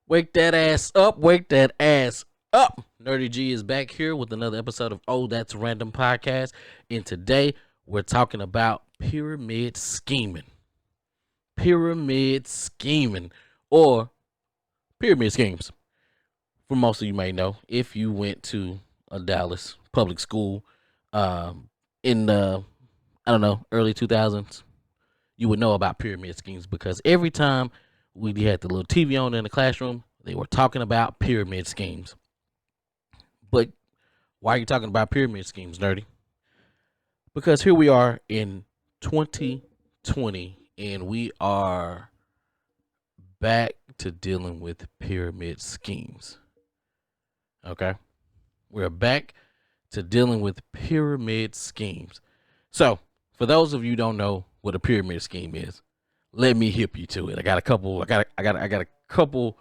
Wake that ass up. Wake that ass up. Nerdy G is back here with another episode of Oh, That's Random Podcast. And today we're talking about pyramid scheming. Pyramid scheming or pyramid schemes. For most of you may know, if you went to a Dallas public school in the, I don't know, early 2000s, you would know about pyramid schemes because every time we had the little TV on in the classroom, they were talking about pyramid schemes. But why are you talking about pyramid schemes, nerdy? Because here we are in 2020 and we are back to dealing with pyramid schemes. Okay? We're back to dealing with pyramid schemes. So, for those of you who don't know what a pyramid scheme is, let me hip you to it. I got a couple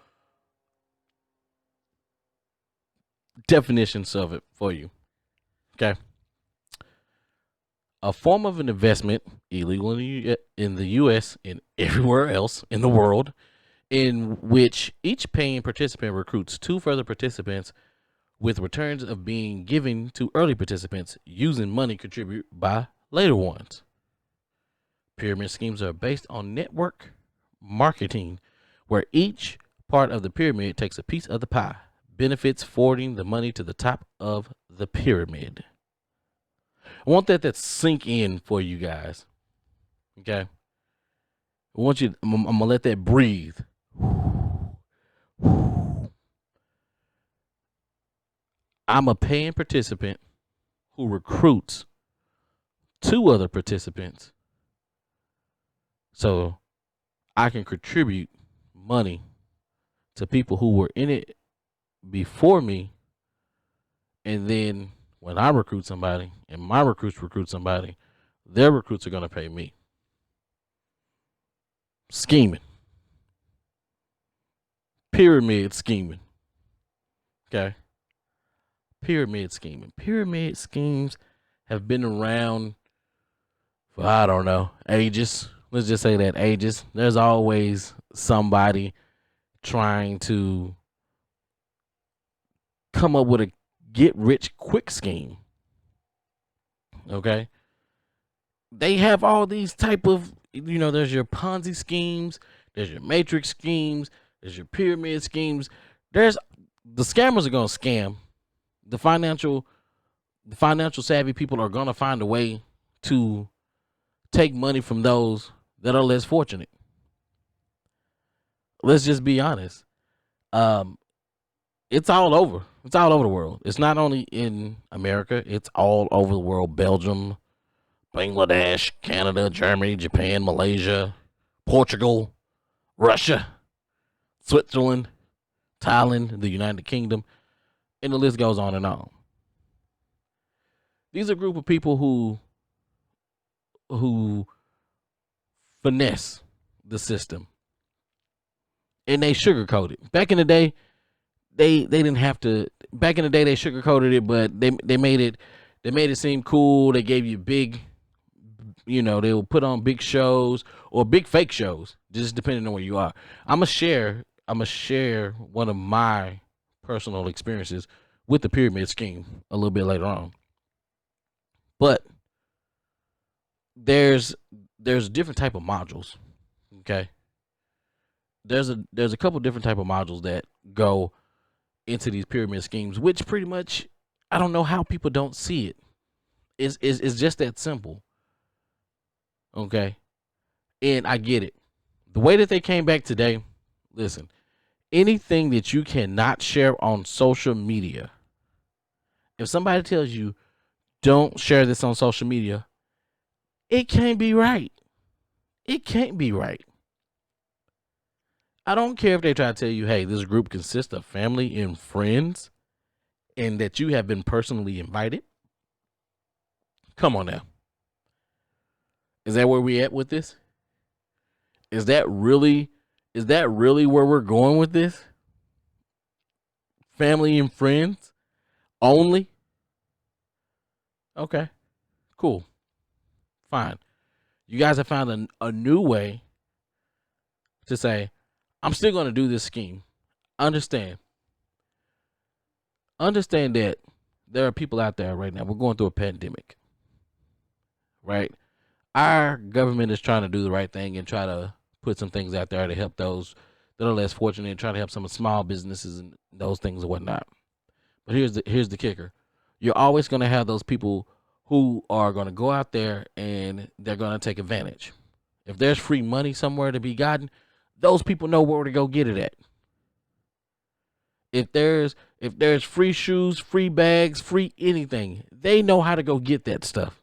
definitions of it for you. Okay. A form of an investment, illegal in the US and everywhere else in the world, in which each paying participant recruits two further participants with returns of being given to early participants using money contributed by later ones. Pyramid schemes are based on network marketing, where each part of the pyramid takes a piece of the pie, benefits forwarding the money to the top of the pyramid. I want that to sink in for you guys. Okay? I'm gonna let that breathe. I'm a paying participant who recruits two other participants so I can contribute money to people who were in it before me. And then when I recruit somebody and my recruits recruit somebody, their recruits are going to pay me. Scheming. Pyramid scheming. Okay. Pyramid scheming. Pyramid schemes have been around for, I don't know, ages. Let's just say that ages. There's always somebody trying to come up with a get rich quick scheme. Okay. They have all these type of, there's your Ponzi schemes, there's your matrix schemes, there's your pyramid schemes. There's the scammers are going to scam. The financial savvy people are going to find a way to take money from those that are less fortunate. Let's just be honest. It's all over. It's all over the world. It's not only in America, it's all over the world. Belgium, Bangladesh, Canada, Germany, Japan, Malaysia, Portugal, Russia, Switzerland, Thailand, the United Kingdom, and the list goes on and on. These are a group of people who finesse the system and they sugarcoat it. Back in the day, they didn't have to. Back in the day, they sugarcoated it, but they made it seem cool. They gave you big, they will put on big shows or big fake shows, just depending on where you are. I'm gonna share one of my personal experiences with the pyramid scheme a little bit later on. But there's different type of modules. Okay, there's a couple different type of modules that go into these pyramid schemes, which pretty much I don't know how people don't see it. It's just that simple. Okay, and I get it. The way that they came back today, listen, anything that you cannot share on social media, if somebody tells you don't share this on social media, it can't be right. It can't be right. I don't care if they try to tell you, hey, this group consists of family and friends and that you have been personally invited. Come on now. Is that where we at with this? Is that really where we're going with this? Family and friends only? Okay. Cool. Fine. You guys have found a new way to say, I'm still going to do this scheme. understand. Understand that there are people out there right now. We're going through a pandemic, right? Our government is trying to do the right thing and try to put some things out there to help those that are less fortunate and try to help some small businesses and those things and whatnot. But here's the kicker. You're always going to have those people who are going to go out there and they're going to take advantage. If there's free money somewhere to be gotten, those people know where to go get it at. If there's free shoes, free bags, free anything, they know how to go get that stuff.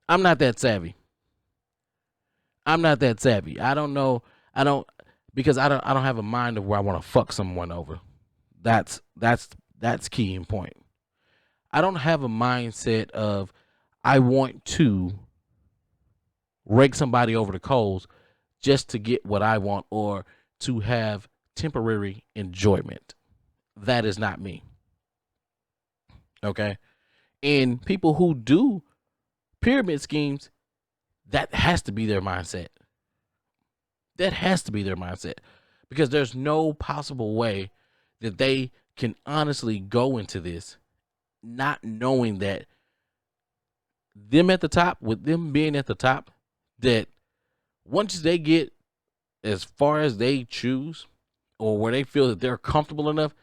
I'm not that savvy. I'm not that savvy. I don't know. I don't because I don't have a mind of where I want to fuck someone over. That's key and point. I don't have a mindset of I want to rake somebody over the coals just to get what I want or to have temporary enjoyment. That is not me. Okay. And people who do pyramid schemes, that has to be their mindset. That has to be their mindset because there's no possible way that they can honestly go into this not knowing that them at the top, with them being at the top, that once they get as far as they choose or where they feel that they're comfortable enough,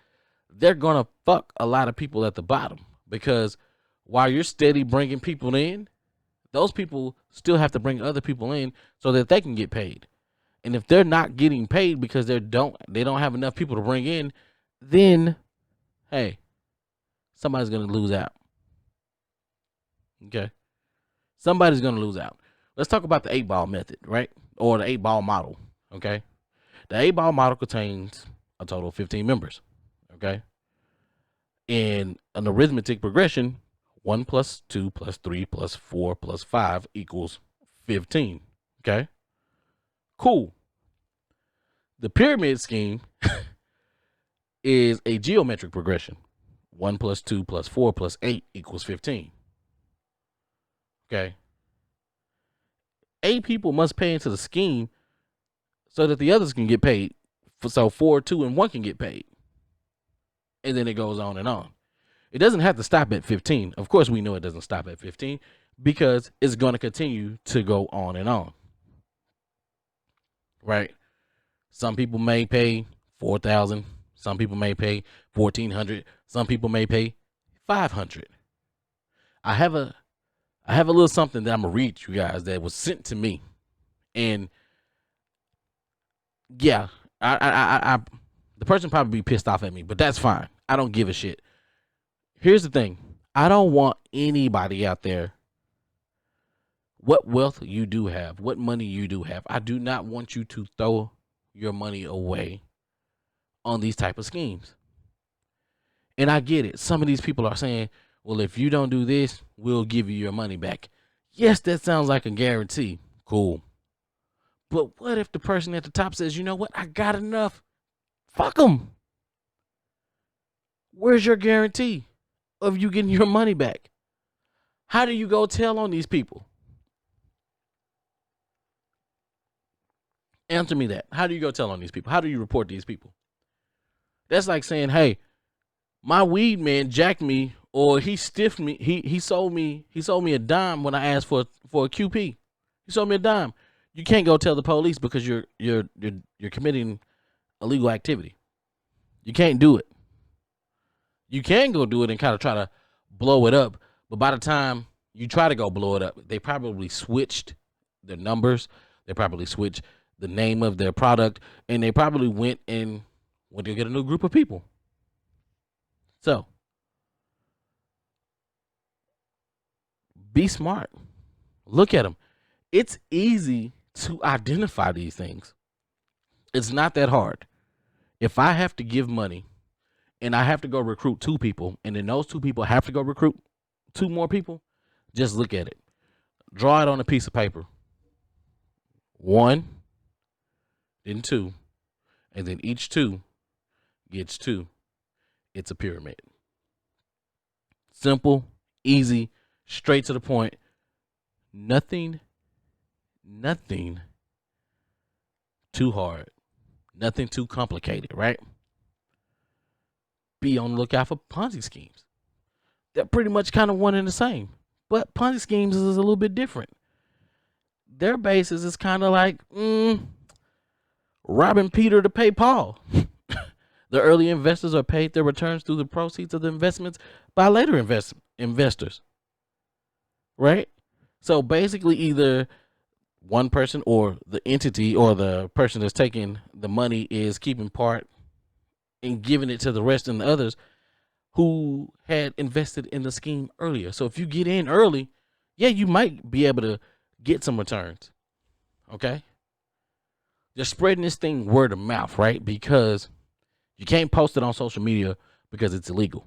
they're going to fuck a lot of people at the bottom because while you're steady bringing people in, those people still have to bring other people in so that they can get paid. And if they're not getting paid because they don't have enough people to bring in, then hey, somebody's gonna lose out. Okay, somebody's gonna lose out. Let's talk about the 8-ball method, right? Or the 8-ball model. Okay, the 8-ball model contains a total of 15 members. Okay, in an arithmetic progression, 1 plus 2 plus 3 plus 4 plus 5 equals 15. Okay, cool. The pyramid scheme is a geometric progression. 1 plus 2 plus 4 plus 8 equals 15. Okay. 8 people must pay into the scheme so that the others can get paid. So 4, 2, and 1 can get paid. And then it goes on and on. It doesn't have to stop at 15. Of course, we know it doesn't stop at 15 because it's going to continue to go on and on. Right? Some people may pay 4,000. Some people may pay 1,400. Some people may pay 500. I have a little something that I'm gonna read you guys that was sent to me, and yeah, I the person probably be pissed off at me, but that's fine. I don't give a shit. Here's the thing: I don't want anybody out there. What wealth you do have, what money you do have, I do not want you to throw your money away on these type of schemes. And I get it. Some of these people are saying, well, if you don't do this, we'll give you your money back. Yes, that sounds like a guarantee. Cool. But what if the person at the top says, you know what? I got enough. Fuck them. Where's your guarantee of you getting your money back? How do you go tell on these people? Answer me that. How do you go tell on these people? How do you report these people? That's like saying, hey, my weed man jacked me or he stiffed me. He sold me a dime when I asked for a QP. He sold me a dime. You can't go tell the police because you're committing illegal activity. You can't do it. You can go do it and kind of try to blow it up, but by the time you try to go blow it up, they probably switched their numbers. They probably switched the name of their product, and they probably went to get a new group of people. So be smart. Look at them. It's easy to identify these things. It's not that hard. If I have to give money and I have to go recruit 2 people, and then those 2 people have to go recruit 2 more people, just look at it. Draw it on a piece of paper. 1, then 2, and then each 2 gets 2. It's a pyramid. Simple, easy, straight to the point. Nothing too hard. Nothing too complicated, right? Be on the lookout for Ponzi schemes. They're pretty much kind of one and the same. But Ponzi schemes is a little bit different. Their basis is kind of like robbing Peter to pay Paul. The early investors are paid their returns through the proceeds of the investments by later investors, right? So basically, either one person or the entity or the person that's taking the money is keeping part and giving it to the rest and the others who had invested in the scheme earlier. So if you get in early, yeah, you might be able to get some returns. Okay? They're spreading this thing word of mouth, right? Because you can't post it on social media because it's illegal.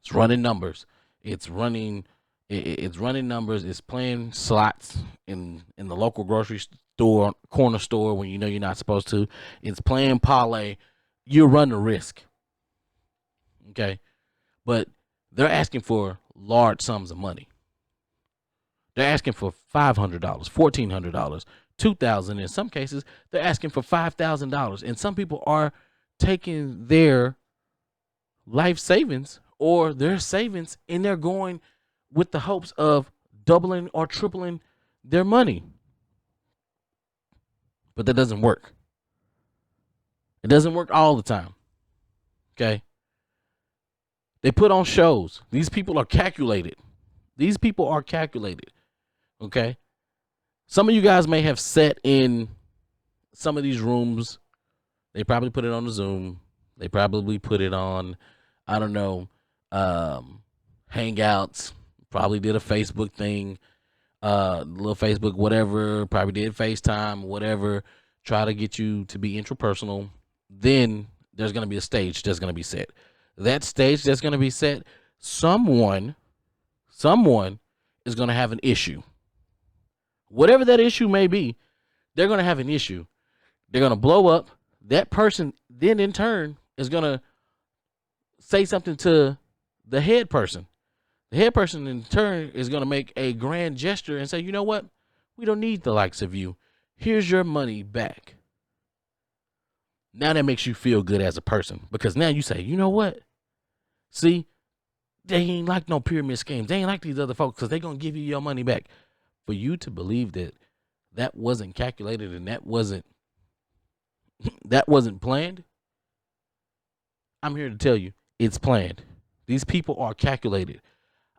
It's running numbers. It's running numbers. It's playing slots in the local grocery store, corner store when you know you're not supposed to. It's playing parlay. You run a risk. Okay? But they're asking for large sums of money. They're asking for $500, $1,400, $2,000. In some cases, they're asking for $5,000. And some people are taking their life savings or their savings and they're going with the hopes of doubling or tripling their money. But that doesn't work. It doesn't work all the time. Okay? They put on shows. These people are calculated. These people are calculated. Okay? Some of you guys may have sat in some of these rooms. They probably put it on the Zoom. They probably put it on, I don't know, Hangouts. Probably did a Facebook thing, little Facebook, whatever. Probably did FaceTime, whatever. Try to get you to be intrapersonal. Then there's going to be a stage that's going to be set. That stage that's going to be set, someone is going to have an issue. Whatever that issue may be, they're going to have an issue. They're going to blow up. That person then in turn is going to say something to the head person. The head person in turn is going to make a grand gesture and say, you know what? We don't need the likes of you. Here's your money back. Now that makes you feel good as a person because now you say, you know what? See, they ain't like no pyramid schemes. They ain't like these other folks because they're going to give you your money back. For you to believe that that wasn't calculated and that wasn't planned, I'm here to tell you it's planned. These people are calculated.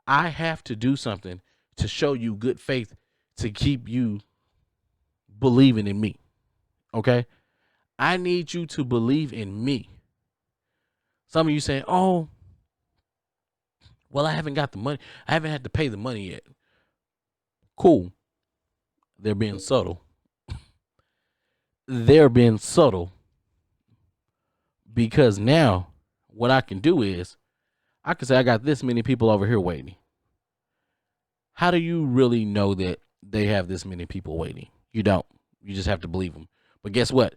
I have to do something to show you good faith to keep you believing in me. Okay? I need you to believe in me. Some of you saying, oh, well, I haven't got the money. I haven't had to pay the money yet. Cool. They're being subtle. They're being subtle because now what I can do is I can say I got this many people over here waiting. How do you really know that they have this many people waiting? You don't. You just have to believe them. But guess what?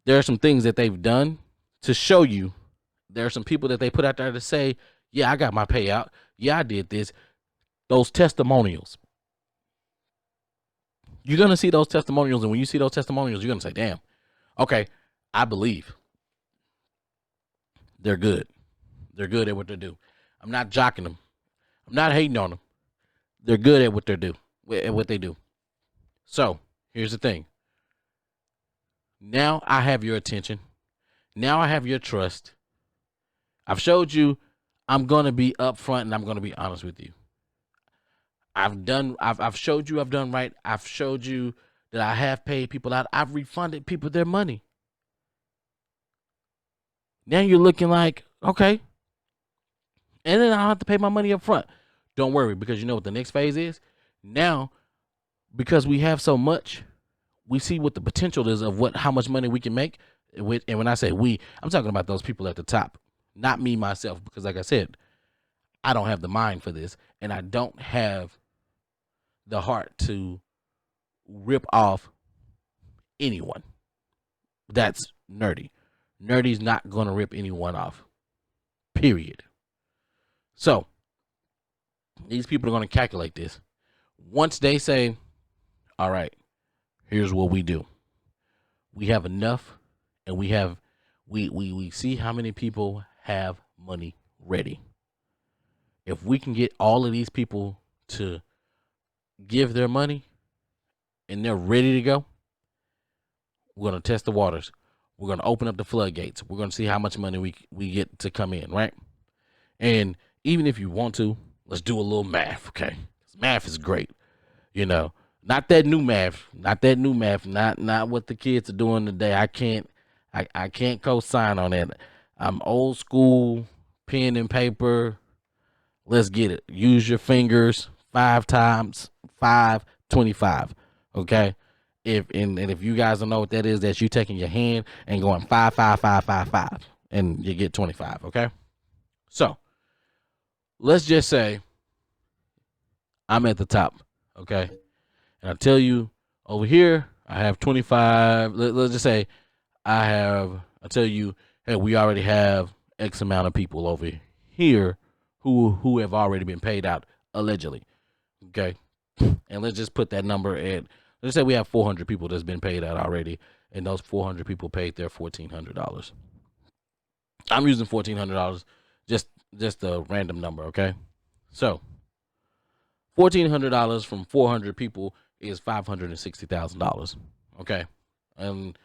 There are some things that they've done to show you. There are some people that they put out there to say, yeah, I got my payout. Yeah, I did this. Those testimonials. You're going to see those testimonials. And when you see those testimonials, you're going to say, damn, okay, I believe they're good. They're good at what they do. I'm not jocking them. I'm not hating on them. They're good at what they do. So here's the thing. Now I have your attention. Now I have your trust. I've showed you I'm going to be upfront and I'm going to be honest with you. I've showed you I've done right. I've showed you that I have paid people out. I've refunded people their money. Now you're looking like, okay. And then I'll have to pay my money up front. Don't worry, because you know what the next phase is? Now, because we have so much, we see what the potential is of how much money we can make. And when I say we, I'm talking about those people at the top, not me myself, because like I said, I don't have the mind for this, and I don't have the heart to rip off anyone. That's nerdy. Nerdy's not going to rip anyone off. Period. So, these people are going to calculate this. Once they say, all right, here's what we do. We have enough and we see how many people have money ready. If we can get all of these people to give their money and they're ready to go, we're gonna test the waters. We're gonna open up the floodgates. We're gonna see how much money we get to come in, right? And even if you want to, let's do a little math, okay? Math is great, you know. Not that new math, not what the kids are doing today. I can't co-sign on that. I'm old school, pen and paper. Let's get it. Use your fingers. 5 times 5, 25. Okay. If you guys don't know what that is, that's you taking your hand and going 5, 5, 5, 5, 5, and you get 25. Okay. So let's just say I'm at the top. Okay. And I tell you over here, I have 25. Let's just say I tell you, hey, we already have X amount of people over here who have already been paid out allegedly. Okay. And let's just put that number at, let's say we have 400 people that's been paid out already, and those 400 people paid their $1,400. I'm using $1,400, just a random number, okay? So $1,400 from 400 people is $560,000, okay? And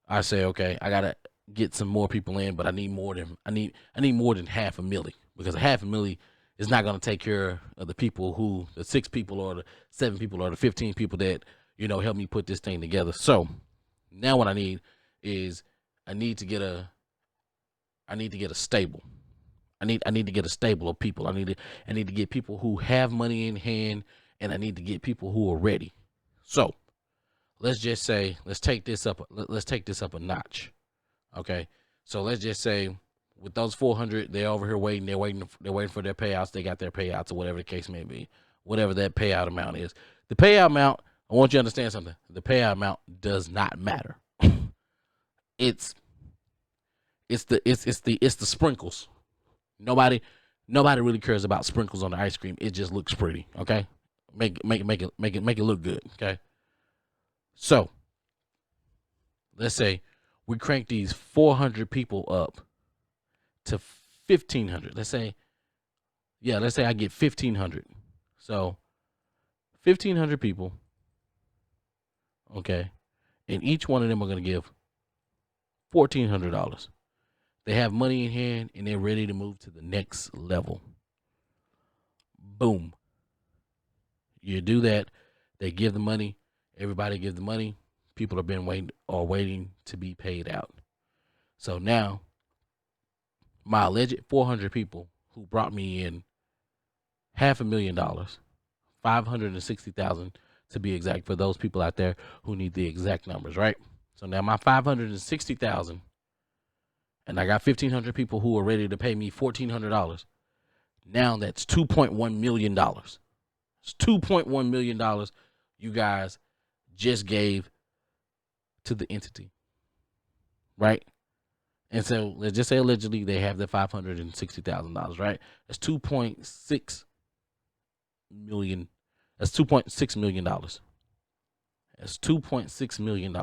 I say, okay, I gotta get some more people in, but I need more than half a milli, because a half a milli is not gonna take care of the people the 6 people or the 7 people or the 15 people that help me put this thing together. So now what I need is I need to get a stable. I need to get a stable of people. I need to get people who have money in hand, and I need to get people who are ready. So let's just say let's take this up a notch. Okay, so let's just say with those 400, they're over here waiting. They're waiting for their payouts. They got their payouts or whatever the case may be, whatever that payout amount is. The payout amount, I want you to understand something. The payout amount does not matter. it's the sprinkles. Nobody really cares about sprinkles on the ice cream. It just looks pretty. Okay, make it look good. Okay, so let's say we crank these 400 people up to 1,500. Let's say I get 1,500. So 1,500 people. Okay, and each one of them are gonna give $1,400. They have money in hand and they're ready to move to the next level. Boom. You do that. They give the money. Everybody gives the money. People are waiting to be paid out. So now, my alleged 400 people who brought me in $500,000, 560,000 to be exact, for those people out there who need the exact numbers, right? So now my 560,000. And I got 1,500 people who are ready to pay me $1,400. Now that's $2.1 million. It's $2.1 million you guys just gave to the entity, right? And so let's just say allegedly they have their $560,000, right? That's $2.6 million. That's $2.6 million. That's $2.6 million.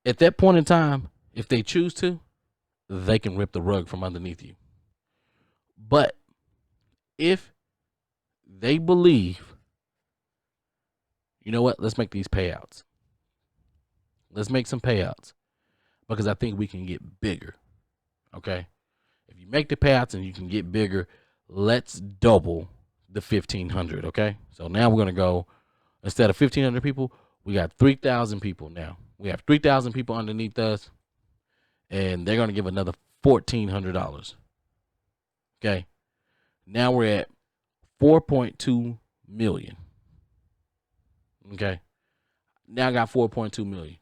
At that point in time, if they choose to, they can rip the rug from underneath you. But if they believe, you know what, let's make these payouts. Let's make some payouts, because I think we can get bigger. Okay? If you make the payouts and you can get bigger, let's double the 1,500. Okay? So now we're going to go, instead of 1,500 people, we got 3,000 people now. We have 3,000 people underneath us, and they're going to give another $1,400. Okay. Now we're at 4.2 million. Okay. Now I got 4.2 million.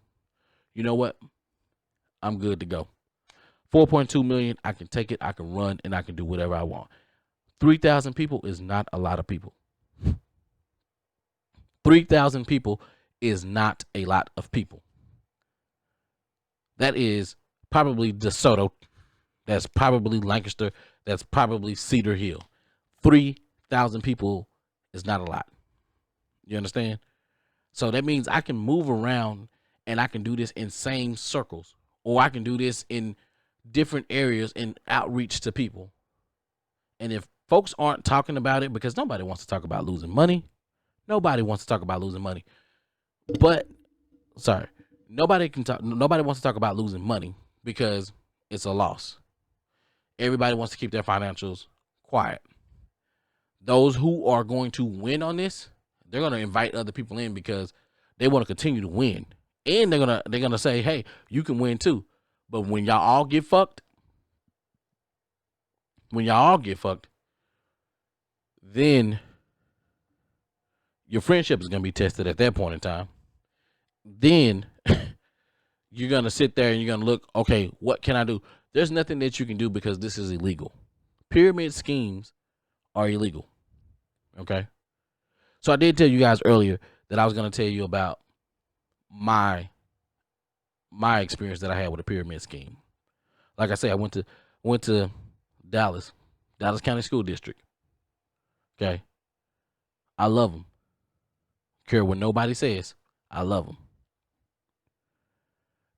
You know what? I'm good to go. 4.2 million, I can take it, I can run, and I can do whatever I want. 3,000 people is not a lot of people. 3,000 people is not a lot of people. That is probably DeSoto. That's probably Lancaster. That's probably Cedar Hill. 3,000 people is not a lot. You understand? So that means I can move around and I can do this in same circles, or I can do this in different areas and outreach to people. And if folks aren't talking about it, because nobody wants to talk about losing money, nobody wants to talk about losing money. But sorry, nobody wants to talk about losing money because it's a loss. Everybody wants to keep their financials quiet. Those who are going to win on this, they're going to invite other people in because they want to continue to win. And they're gonna say, hey, you can win too. But when y'all all get fucked, then your friendship is gonna be tested at that point in time. Then you're gonna sit there and you're gonna look, okay, what can I do? There's nothing that you can do because this is illegal. Pyramid schemes are illegal. Okay. So I did tell you guys earlier that I was gonna tell you about my experience that I had with a pyramid scheme. Like I said, I went to Dallas County School District. Okay. I love them. Care what nobody says. I love them.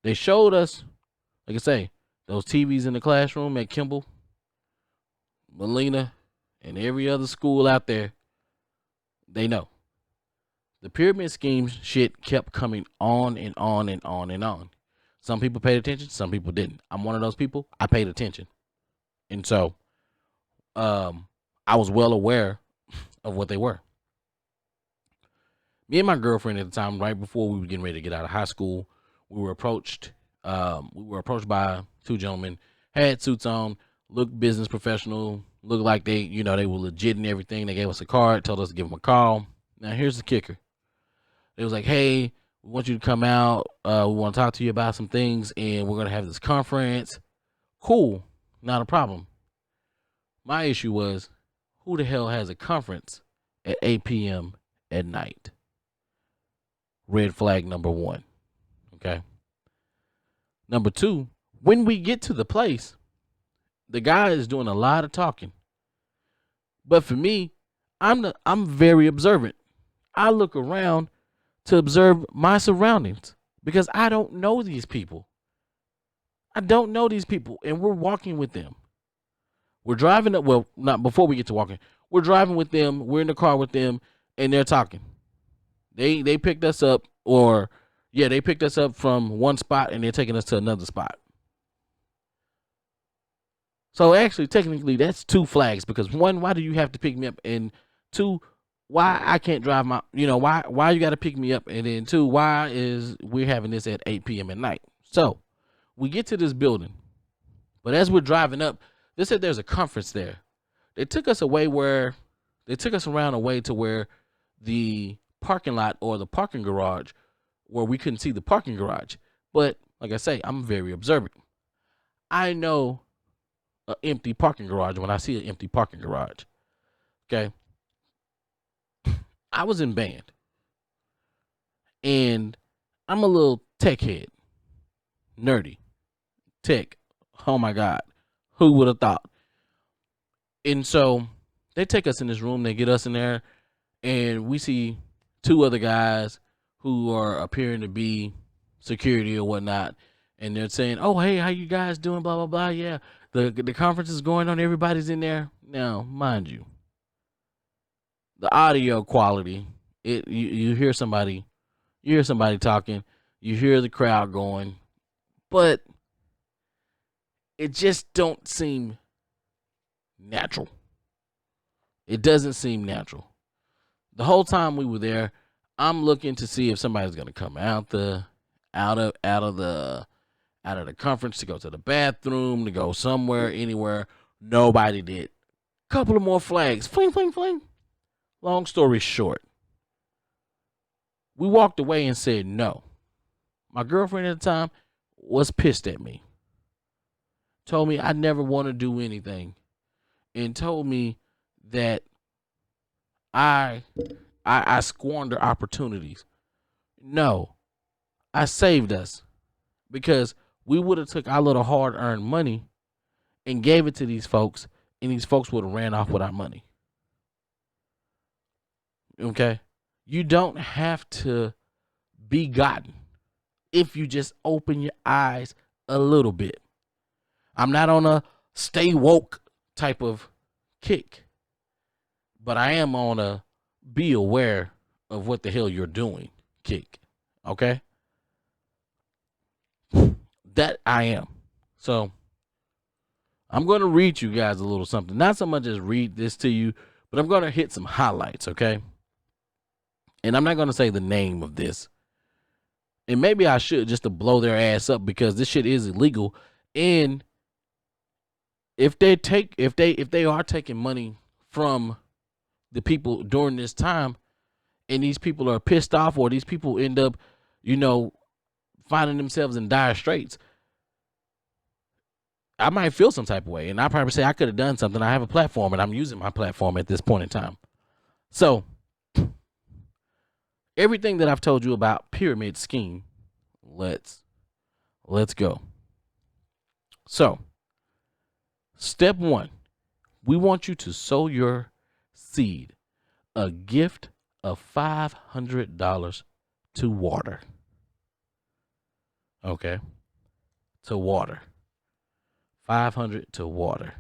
They showed us, like I say, those TVs in the classroom at Kimball, Molina, and every other school out there. They know. The pyramid scheme shit kept coming on and on and on and on. Some people paid attention, some people didn't. I'm one of those people. I paid attention. And so I was well aware of what they were. Me and my girlfriend at the time, right before we were getting ready to get out of high school, we were approached by two gentlemen, had suits on, looked business professional, looked like they were legit and everything. They gave us a card, told us to give them a call. Now here's the kicker. It was like, hey, we want you to come out. We want to talk to you about some things, and we're going to have this conference. Cool. Not a problem. My issue was, who the hell has a conference at 8 p.m. at night? Red flag number one. Okay. Number two, when we get to the place, the guy is doing a lot of talking. But for me, I'm very observant. I look around to observe my surroundings because I don't know these people. And we're walking with them. We're driving up. Well, not before we get to walking. We're driving with them. We're in the car with them, and they're talking. They picked us up, they picked us up from one spot, and they're taking us to another spot. So actually, technically, that's two flags because one, why do you have to pick me up, and two, why I can't drive my, why you got to pick me up, and then two, why is we're having this at 8 p.m. at night? So we get to this building, but as we're driving up, they said there's a conference there. They took us around a way to where the parking lot or the parking garage, where we couldn't see the parking garage. But like I say, I'm very observant. I know an empty parking garage when I see an empty parking garage. Okay. I was in band, and I'm a little tech head, nerdy, tech. Oh my God, who would have thought? And so they take us in this room, they get us in there, and we see two other guys who are appearing to be security or whatnot, and they're saying, "Oh, hey, how you guys doing? Blah blah blah. Yeah, the conference is going on. Everybody's in there now, mind you." The audio quality, you hear somebody talking, you hear the crowd going, but it just don't seem natural. It doesn't seem natural. The whole time we were there, I'm looking to see if somebody's gonna come out of the conference to go to the bathroom, to go somewhere, anywhere. Nobody did. Couple of more flags, fling, fling, fling. Long story short, we walked away and said no. My girlfriend at the time was pissed at me. Told me I never want to do anything, and told me that I squander opportunities. No, I saved us because we would have took our little hard-earned money and gave it to these folks, and these folks would have ran off with our money. Okay? You don't have to be gotten. if you just open your eyes a little bit. I'm not on a stay woke type of kick, but I am on a be aware of what the hell you're doing kick. Okay? That I am. So I'm going to read you guys a little something. Not so much as read this to you, but I'm going to hit some highlights, okay? And I'm not going to say the name of this. And maybe I should, just to blow their ass up, because this shit is illegal. And if they are taking money from the people during this time, and these people are pissed off, or these people end up, finding themselves in dire straits, I might feel some type of way, and I probably say I could have done something. I have a platform, and I'm using my platform at this point in time. So everything that I've told you about pyramid scheme, let's go. So step 1, we want you to sow your seed, a gift of $500 to water. Okay, to water. 500 to water.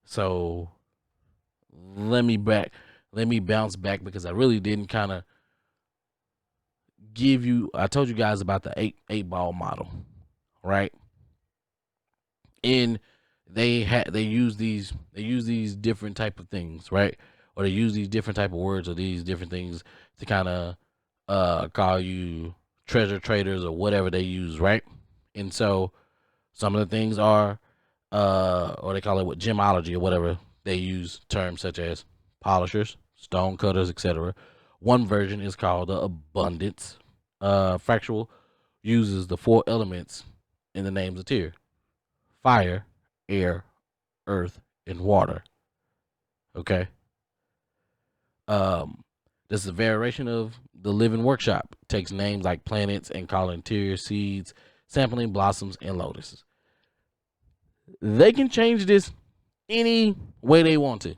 So let me bounce back, because I really didn't kind of give you. I told you guys about the eight ball model, right? And they use these different type of things, right? Or they use these different type of words or these different things to kind of call you treasure traders or whatever they use, right? And so some of the things are, or they call it what, gemology or whatever. They use terms such as polishers, stone cutters, etc. One version is called the abundance. Fractal uses the 4 elements in the names of tier: fire, air, earth, and water. Okay. This is a variation of the Living Workshop. It takes names like planets and calling interior seeds, sampling blossoms, and lotuses. They can change this any way they want to.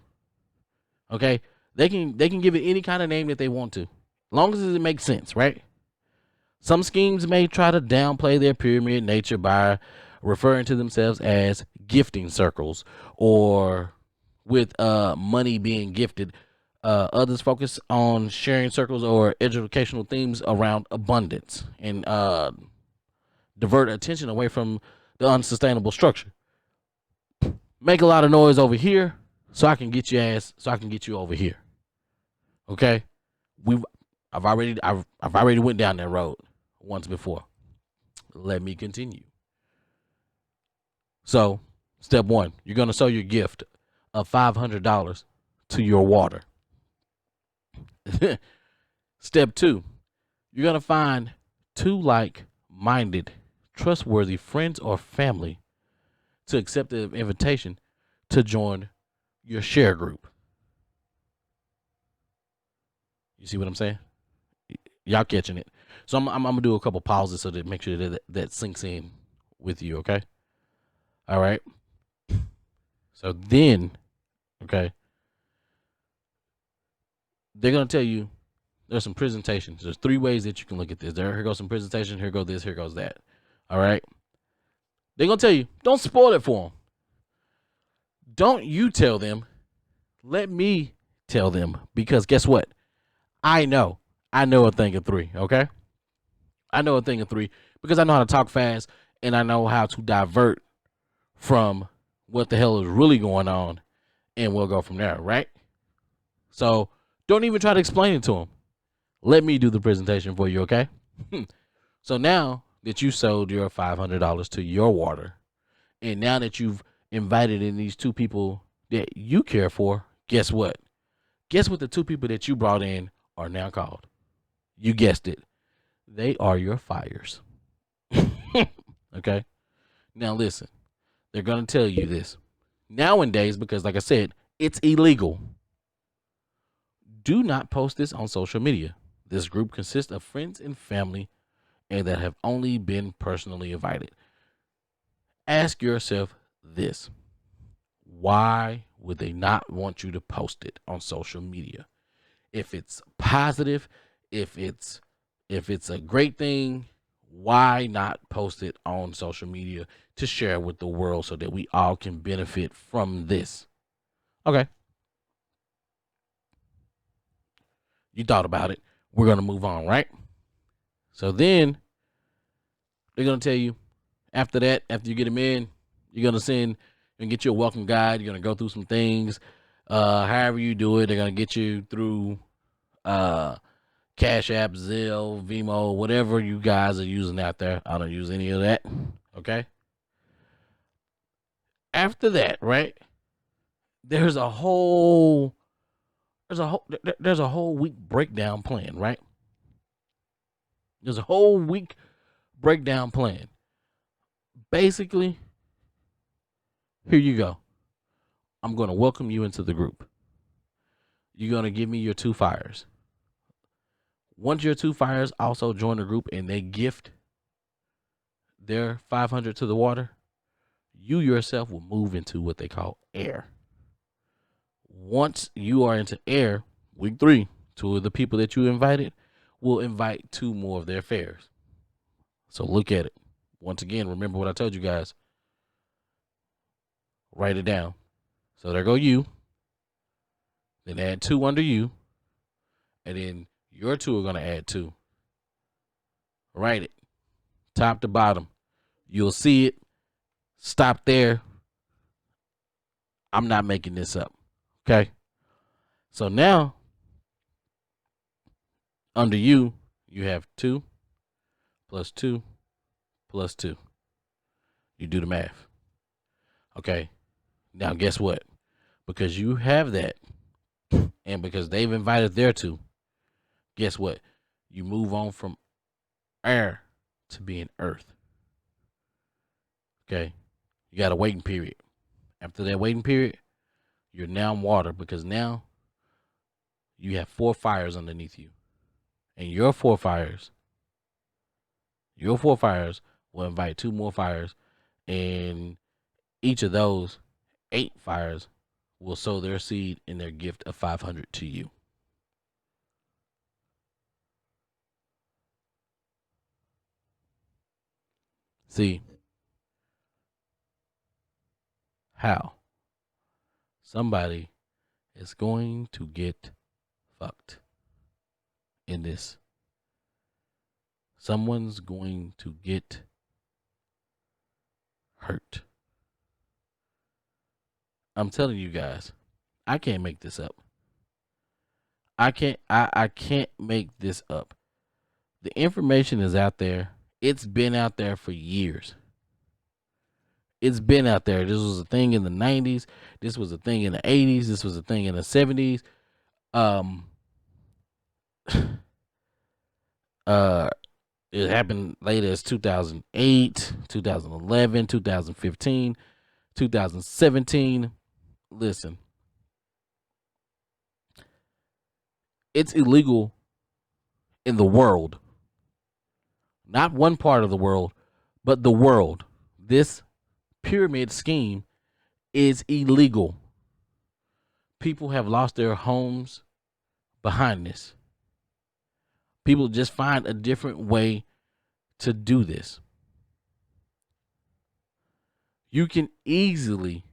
Okay? They can give it any kind of name that they want to, as long as it makes sense, right? Some schemes may try to downplay their pyramid nature by referring to themselves as gifting circles, or with money being gifted. Others focus on sharing circles or educational themes around abundance, and divert attention away from the unsustainable structure. Make a lot of noise over here so I can get your ass, so I can get you over here. Okay? I've already went down that road once before. Let me continue. So, step 1, you're going to sow your gift of $500 to your water. Step 2, you're going to find 2 like-minded, trustworthy friends or family to accept the invitation to join your share group. You see what I'm saying? Y'all catching it? So I'm gonna do a couple pauses so that make sure that sinks in with you. Okay. All right. So then, okay, they're gonna tell you there's some presentations. There's 3 ways that you can look at this. Here goes some presentation. Here goes this. Here goes that. All right. They're gonna tell you, don't spoil it for them. Don't you tell them. Let me tell them, because guess what? I know a thing of 3. Okay. I know a thing of 3 because I know how to talk fast, and I know how to divert from what the hell is really going on, and we'll go from there, right? So don't even try to explain it to them. Let me do the presentation for you, okay? So now that you sold your $500 to your water, and now that you've invited in these 2 people that you care for, guess what? Guess what the 2 people that you brought in are now called? You guessed it. They are your fires. Okay? Now listen, they're going to tell you this. Nowadays, because like I said, it's illegal. Do not post this on social media. This group consists of friends and family, and that have only been personally invited. Ask yourself this. Why would they not want you to post it on social media? If it's positive, if it's a great thing, Why not post it on social media to share with the world so that we all can benefit from this? Okay. You thought about it. We're going to move on, right? So then they're going to tell you after that, after you get them in, you're going to send and get you a welcome guide. You're going to go through some things. However you do it, they're going to get you through Cash App, Zelle, Vimo, whatever you guys are using out there. I don't use any of that. Okay. After that, right? There's a whole week breakdown plan, right? There's a whole week breakdown plan. Basically, here you go. I'm going to welcome you into the group. You're going to give me your 2 fires. Once your 2 fires also join the group and they gift their 500 to the water, you yourself will move into what they call air. Once you are into air, week 3, 2 of the people that you invited will invite 2 more of their fares. So look at it. Once again, remember what I told you guys. Write it down. So there go you. Then add 2 under you. And then your 2 are going to add 2. Write it. Top to bottom. You'll see it. Stop there. I'm not making this up. Okay? So now, under you, you have 2 plus 2 plus 2. You do the math. Okay? Now, guess what? Because you have that, and because they've invited their 2, guess what? You move on from air to being earth. Okay? You got a waiting period. After that waiting period, you're now water, because now you have 4 fires underneath you. And your 4 fires will invite 2 more fires, and each of those 8 fires will sow their seed in their gift of 500 to you. See how somebody is going to get fucked in this. Someone's going to get hurt. I'm telling you guys, I can't make this up. I can't make this up. The information is out there. It's been out there for years. It's been out there. This was a thing in the 90s. This was a thing in the 80s. This was a thing in the 70s. It happened later as 2008, 2011, 2015, 2017. Listen, it's illegal in the world. Not one part of the world, but the world. This pyramid scheme is illegal. People have lost their homes behind this. People just find a different way to do this. You can easily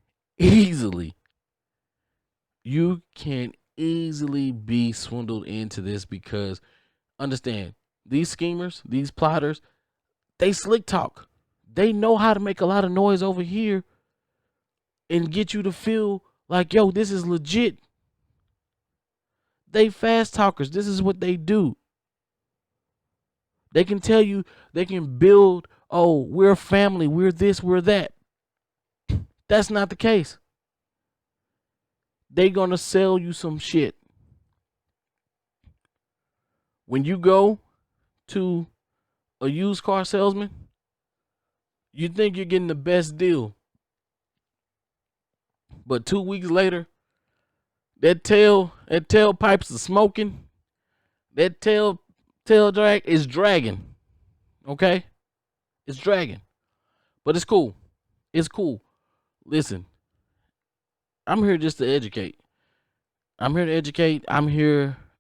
be swindled into this, because understand, these schemers, these plotters, they slick talk. They know how to make a lot of noise over here and get you to feel like, yo, this is legit. They fast talkers. This is what they do. They can tell you, they can build, oh, we're a family, we're this, we're that. That's not the case. They gonna sell you some shit. When you go to a used car salesman, you think you're getting the best deal. But 2 weeks later, that tailpipes are smoking. That tail drag is dragging. Okay? It's dragging. But it's cool. It's cool. Listen, I'm here just to educate. I'm here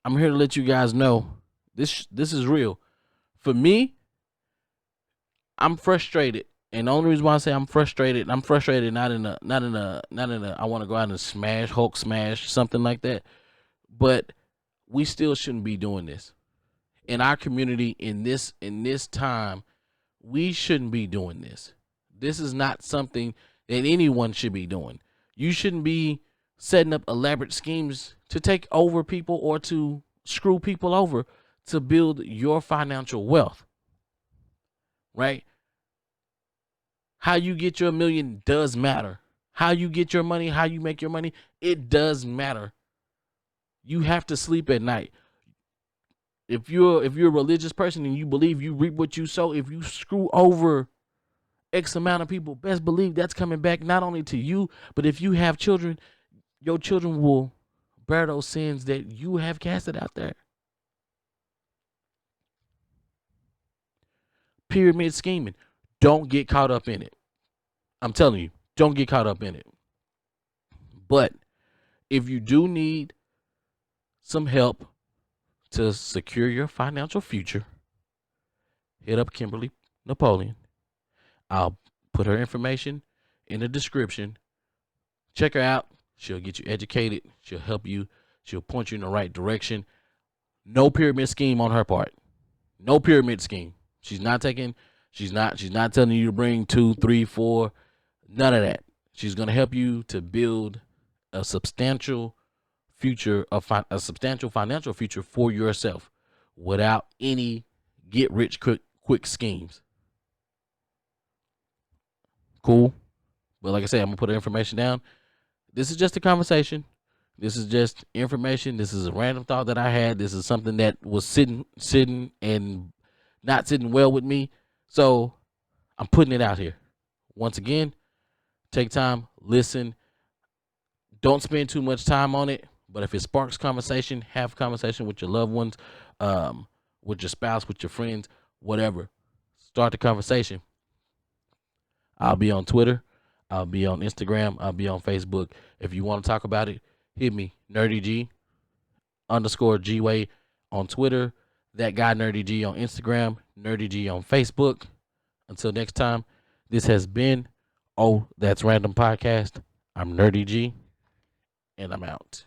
to let you guys know this is real. For me, I'm frustrated. And the only reason why I say I'm frustrated not in a I want to go out and smash Hulk smash something like that. But we still shouldn't be doing this. In our community in this time, we shouldn't be doing this. This is not something that anyone should be doing. You shouldn't be setting up elaborate schemes to take over people or to screw people over to build your financial wealth, right? How you get your million does matter. How you get your money, how you make your money, it does matter. You have to sleep at night. If you're a religious person and you believe you reap what you sow, if you screw over X amount of people, best believe that's coming back not only to you, but if you have children, your children will bear those sins that you have casted out there. Pyramid scheming. Don't get caught up in it. I'm telling you, don't get caught up in it. But if you do need some help to secure your financial future, hit up Kimberly Napoleon. I'll put her information in the description. Check her out. She'll get you educated. She'll help you. She'll point you in the right direction. No pyramid scheme on her part. No pyramid scheme. She's not taking. She's not telling you to bring two, three, four. None of that. She's gonna help you to build a substantial future, a substantial financial future for yourself, without any get rich quick schemes. Cool. But like I said, I'm gonna put her information down. This is just a conversation. This is just information. This is a random thought that I had. This is something that was sitting and not sitting well with me. So I'm putting it out here. Once again, take time, listen. Don't spend too much time on it. But if it sparks conversation, have conversation with your loved ones, um, with your spouse, with your friends, whatever. Start the conversation. I'll be on Twitter. I'll be on Instagram. I'll be on Facebook. If you want to talk about it, hit me, Nerdy G underscore G Way on Twitter. That guy Nerdy G on Instagram. Nerdy G on Facebook. Until next time, this has been Oh That's Random Podcast. I'm Nerdy G, and I'm out.